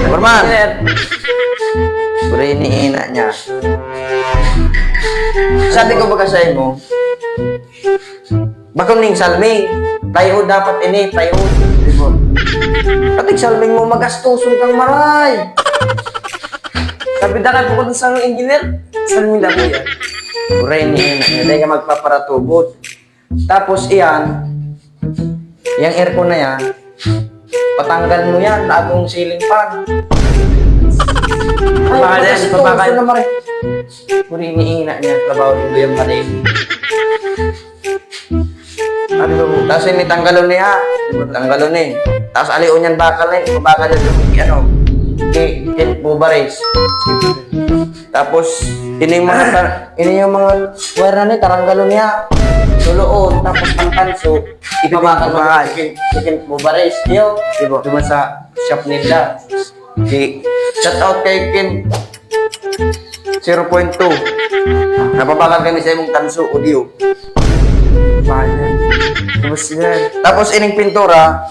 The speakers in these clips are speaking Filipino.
Norman! Puro iniina niya. Sabi ko ba kasi mo, bakong ning salming, tayo dapat ini, tayo. Katig salming mo, magastuson kang maray. Sabi dakan ko dun sa engineer, salming na po yan. Puro iniina niya, dahil ka magpaparatubot. Tapos iyan, yung aircon na yan, patanggal mo yan, agong ceiling fan. Ay, Babakal yan, babakal. na maray. Puro iniina niya, trabaho nito yung maray. Ano ba po? Tapos ini tanggalon niya. Tanggalon ni. Tapos alion yan bakal na yun. Bakal na yung ano. Bubaris. Tapos ini yung mga wire na ni taranggalon niya. Tuloon. Tapos ang tanso. Ibabakal mga chicken bubaris. Yo. Diba? Diba sa shop nila. Shout out kay Ken 0.2. Napabakal kami sa imong tanso audio. Mahal yan. Tapos yan. Tapos ining pintura,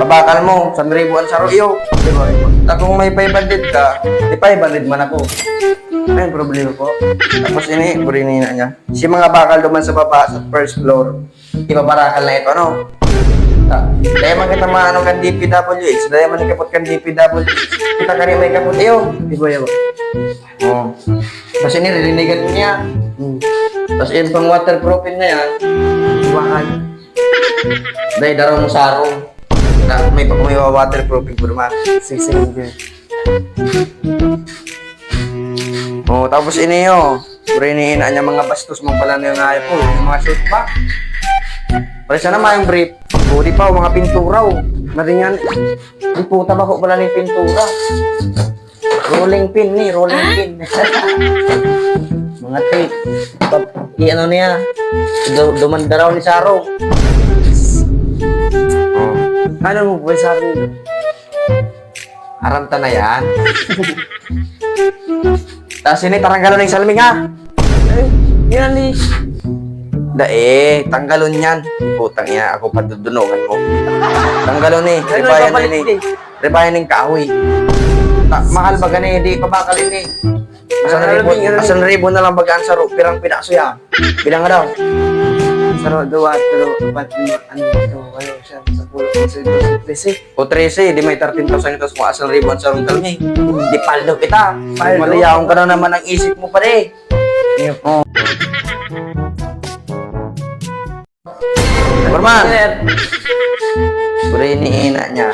babakal mo, 1,000 ang saro iyo. Diba? Kung may 500 ka, di 500 man ako. Ayun, problema po. Tapos ini, burinina niya. Si mga bakal duman sa baba, sa first floor, ibabarakal na ito, ano? Dahil man kita maano kan DPWH, dahil man ikapot kan DPWH, kita kani may kapot iyo. Diba yan? Oh. Tapos ini, rilinigan niya. Tapos yun pang waterproofing na yan, Bakal. dahil daraw mo sarong. May waterproofing po naman. Sigsing din. Oh, tapos ini yo. Pero iniina niya mga bastos mong pala na yung ayaw po. Yung mga shoot pa. Pare sana yung brief. Budi pa, mga pintura. Maringan. Ang puta ba ko pala ng pintura? Rolling pin ni, rolling pin. Mga tape. I-ano niya. Dumandaraw ni Saro. Oh. Ano mo po sa akin? Aramta na yan. Tapos ini taranggalon ng salming ha. Ay, yan ni. Tanggalon yan. Putang niya, ako padudunungan mo. Tanggalon eh. Ano, Ribayan ipapalit ni. eh. Ribayan ng kahoy. Mahal ba gani? Di pabakalin eh. Asan ribo na lang bagaan sa pirang pinaso yan. Bilang nga daw. Saro, duwa, tulo, upat, lima, ano, ito, ano, siya, 10, 13. O 13, di may 13,000 ito kung asan ribo ang sarong talmi. Di paldo kita. Paldo. Malayaong ka na naman ang isip mo pa rin. Oh. Norman! Puro iniina niya.